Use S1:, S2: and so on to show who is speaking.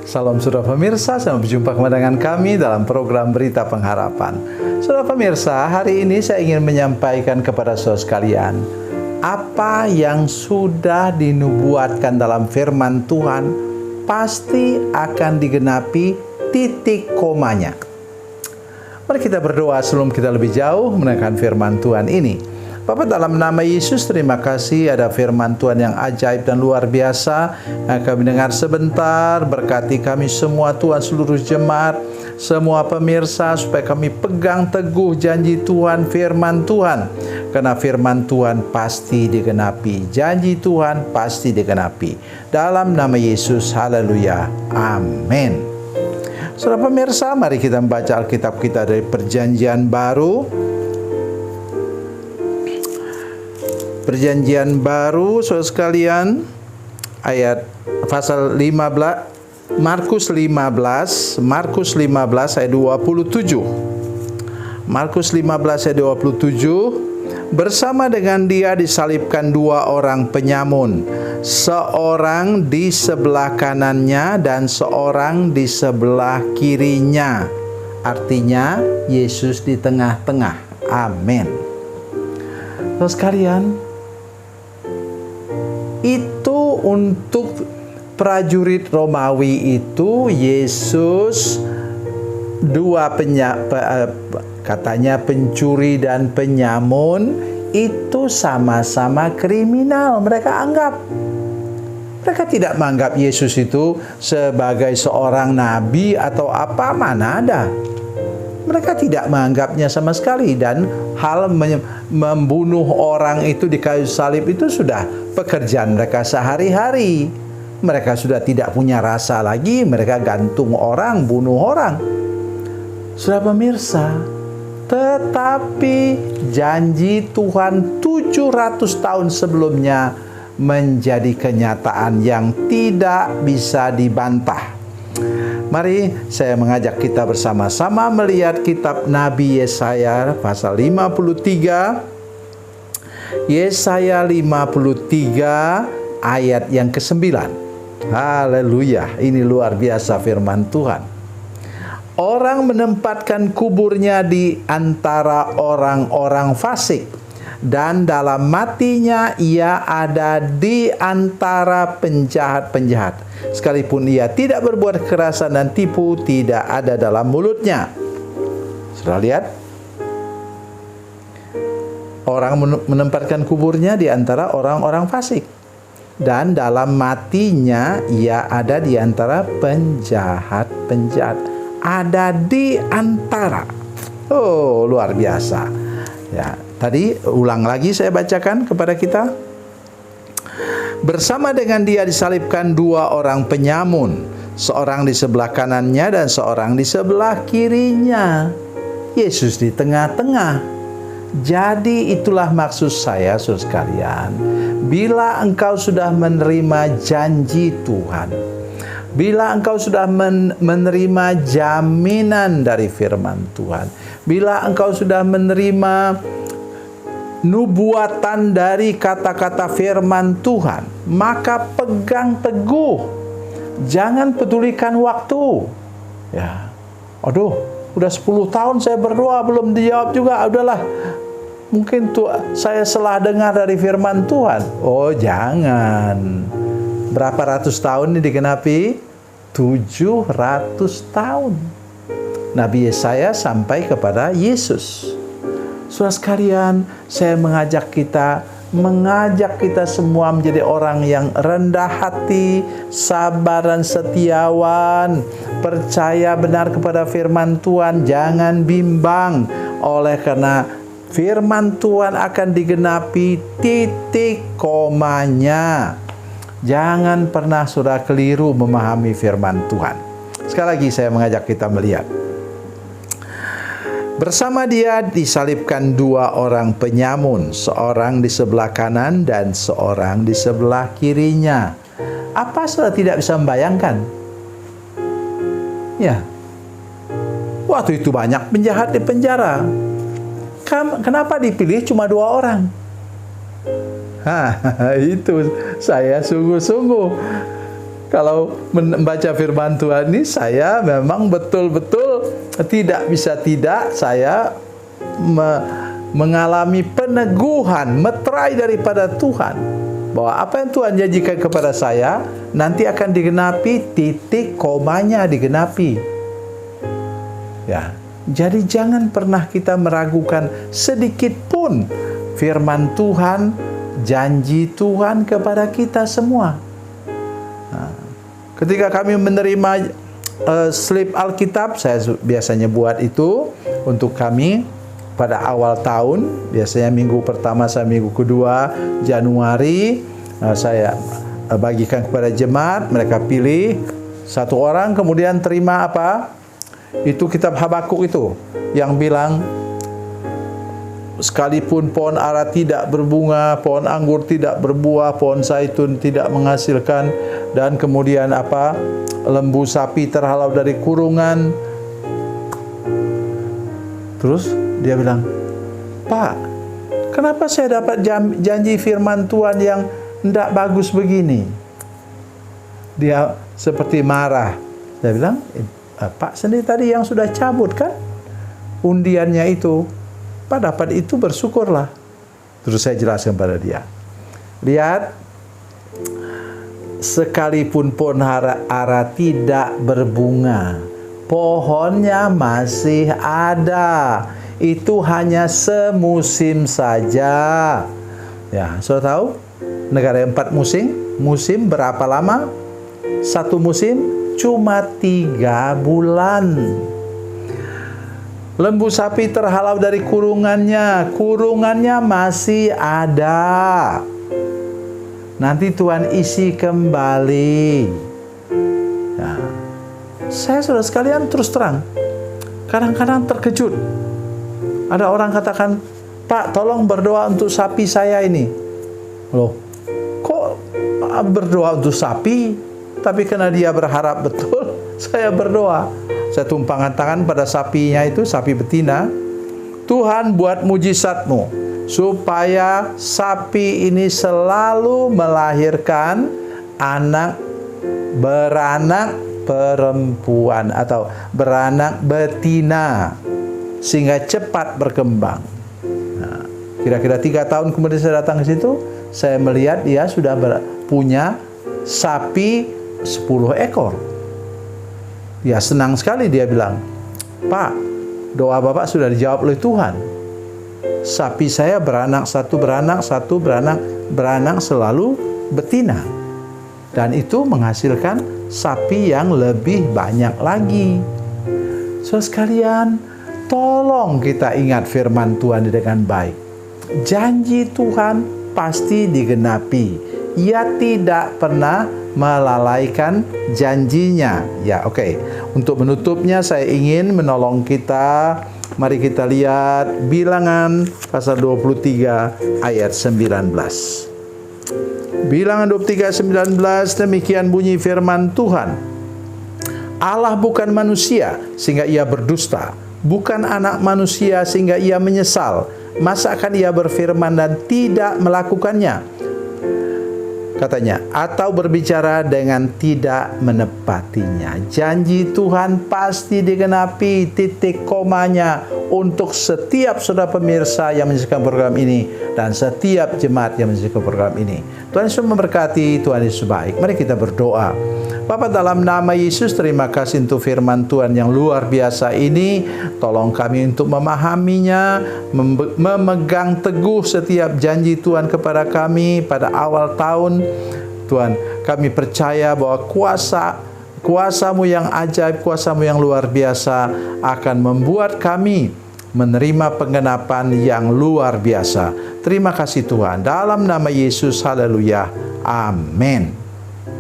S1: Salam saudara pemirsa, sampai berjumpa kembali dengan kami dalam program Berita Pengharapan. Saudara pemirsa, hari ini saya ingin menyampaikan kepada saudara sekalian, apa yang sudah dinubuatkan dalam firman Tuhan pasti akan digenapi, titik komanya. Mari kita berdoa sebelum kita lebih jauh menekan firman Tuhan ini. Bapa, dalam nama Yesus, terima kasih ada firman Tuhan yang ajaib dan luar biasa yang kami dengar sebentar. Berkati kami semua Tuhan, seluruh jemaat, semua pemirsa, supaya kami pegang teguh janji Tuhan, firman Tuhan. Karena firman Tuhan pasti digenapi, janji Tuhan pasti digenapi. Dalam nama Yesus, haleluya, amin. Saudara pemirsa, mari kita membaca Alkitab kita dari Perjanjian Baru. Perjanjian Baru, saudara sekalian, ayat pasal 15, Markus 15 ayat 27. Markus 15 ayat 27, bersama dengan dia disalibkan dua orang penyamun, seorang di sebelah kanannya dan seorang di sebelah kirinya. Artinya Yesus di tengah-tengah. Amin. Saudara sekalian, itu untuk prajurit Romawi itu Yesus katanya pencuri dan penyamun itu sama-sama kriminal. Mereka tidak menganggap Yesus itu sebagai seorang nabi atau apa, mana ada. Mereka tidak menganggapnya sama sekali, dan hal membunuh orang itu di kayu salib itu sudah pekerjaan mereka sehari-hari. Mereka sudah tidak punya rasa lagi, mereka gantung orang, bunuh orang. Saudara pemirsa, tetapi janji Tuhan 700 tahun sebelumnya menjadi kenyataan yang tidak bisa dibantah. Mari saya mengajak kita bersama-sama melihat kitab Nabi Yesaya pasal 53. Yesaya 53 ayat yang ke-9. Haleluya, ini luar biasa firman Tuhan. Orang menempatkan kuburnya di antara orang-orang fasik, dan dalam matinya ia ada di antara penjahat-penjahat. Sekalipun ia tidak berbuat kekerasan dan tipu tidak ada dalam mulutnya. Sudah lihat? Orang menempatkan kuburnya di antara orang-orang fasik, dan dalam matinya ia ada di antara penjahat-penjahat. Ada di antara. Oh, luar biasa. Ya, tadi ulang lagi saya bacakan kepada kita. Bersama dengan dia disalibkan dua orang penyamun, seorang di sebelah kanannya dan seorang di sebelah kirinya. Yesus di tengah-tengah. Jadi itulah maksud saya, saudara sekalian. Bila engkau sudah menerima janji Tuhan, bila engkau sudah menerima jaminan dari firman Tuhan, bila engkau sudah menerima nubuatan dari kata-kata firman Tuhan, maka pegang teguh. Jangan pedulikan waktu. Ya. Aduh, udah 10 tahun saya berdoa belum dijawab juga. Udahlah. Mungkin saya salah dengar dari firman Tuhan. Oh, jangan. Berapa ratus tahun ini digenapi? 700 tahun. Nabi Yesaya sampai kepada Yesus. Saudara sekalian, saya mengajak kita semua menjadi orang yang rendah hati, sabar dan setiawan, percaya benar kepada firman Tuhan, jangan bimbang oleh karena firman Tuhan akan digenapi, titik komanya. Jangan pernah saudara keliru memahami firman Tuhan. Sekali lagi saya mengajak kita melihat. Bersama dia disalibkan dua orang penyamun, seorang di sebelah kanan dan seorang di sebelah kirinya. Apa saudara tidak bisa membayangkan? Ya, waktu itu banyak penjahat di penjara. Kenapa dipilih cuma dua orang? Itu saya sungguh-sungguh kalau membaca firman Tuhan ini, saya memang betul-betul tidak bisa tidak saya mengalami peneguhan, meterai daripada Tuhan, bahwa apa yang Tuhan janjikan kepada saya nanti akan digenapi, titik komanya digenapi. Ya, jadi jangan pernah kita meragukan sedikit pun firman Tuhan, janji Tuhan kepada kita semua. Nah, ketika kami menerima slip Alkitab, saya biasanya buat itu untuk kami pada awal tahun, biasanya minggu pertama sampai minggu kedua Januari, saya bagikan kepada jemaat, mereka pilih satu orang, kemudian terima apa? Itu kitab Habakuk itu, yang bilang, sekalipun pohon ara tidak berbunga, pohon anggur tidak berbuah, pohon zaitun tidak menghasilkan, dan kemudian apa? Lembu sapi terhalau dari kurungan. Terus dia bilang, Pak, kenapa saya dapat janji firman Tuhan yang tidak bagus begini? Dia seperti marah. Saya bilang, Pak sendiri tadi yang sudah cabut kan undiannya itu. Pak dapat itu, bersyukurlah. Terus saya jelaskan pada dia, lihat, sekalipun pohon ara tidak berbunga, pohonnya masih ada. Itu hanya semusim saja. Ya, sudah tahu negara 4 musim. Musim berapa lama? Satu musim cuma 3 bulan. Lembu sapi terhalau dari kurungannya, kurungannya masih ada. Nanti Tuhan isi kembali. Ya. Saya saudara sekalian terus terang, kadang-kadang terkejut. Ada orang katakan, Pak tolong berdoa untuk sapi saya ini. Loh, kok berdoa untuk sapi? Tapi karena dia berharap betul, saya berdoa. Saya tumpangkan tangan pada sapinya itu, sapi betina. Tuhan buat mujizatmu, supaya sapi ini selalu melahirkan beranak perempuan atau beranak betina, sehingga cepat berkembang. Nah, kira-kira 3 tahun kemudian saya datang ke situ, saya melihat dia sudah punya sapi 10 ekor. Ya, senang sekali dia bilang, Pak, doa Bapak sudah dijawab oleh Tuhan. Sapi saya beranak selalu betina. Dan itu menghasilkan sapi yang lebih banyak lagi. So sekalian, tolong kita ingat firman Tuhan dengan baik. Janji Tuhan pasti digenapi. Ia tidak pernah melalaikan janjinya. Ya, oke. Untuk menutupnya saya ingin menolong kita. Mari kita lihat Bilangan pasal 23 ayat 19. Bilangan 23:19, demikian bunyi firman Tuhan. Allah bukan manusia sehingga ia berdusta, bukan anak manusia sehingga ia menyesal. Masa akan ia berfirman dan tidak melakukannya? Katanya, atau berbicara dengan tidak menepatinya. Janji Tuhan pasti digenapi, titik komanya, untuk setiap saudara pemirsa yang menyaksikan program ini dan setiap jemaat yang menyaksikan program ini. Tuhan Yesus memberkati, Tuhan Yesus baik. Mari kita berdoa. Bapa, dalam nama Yesus, terima kasih untuk firman Tuhan yang luar biasa ini. Tolong kami untuk memahaminya, memegang teguh setiap janji Tuhan kepada kami pada awal tahun. Tuhan, kami percaya bahwa kuasa-Mu yang ajaib, kuasa-Mu yang luar biasa akan membuat kami menerima penggenapan yang luar biasa. Terima kasih Tuhan. Dalam nama Yesus, haleluya. Amin.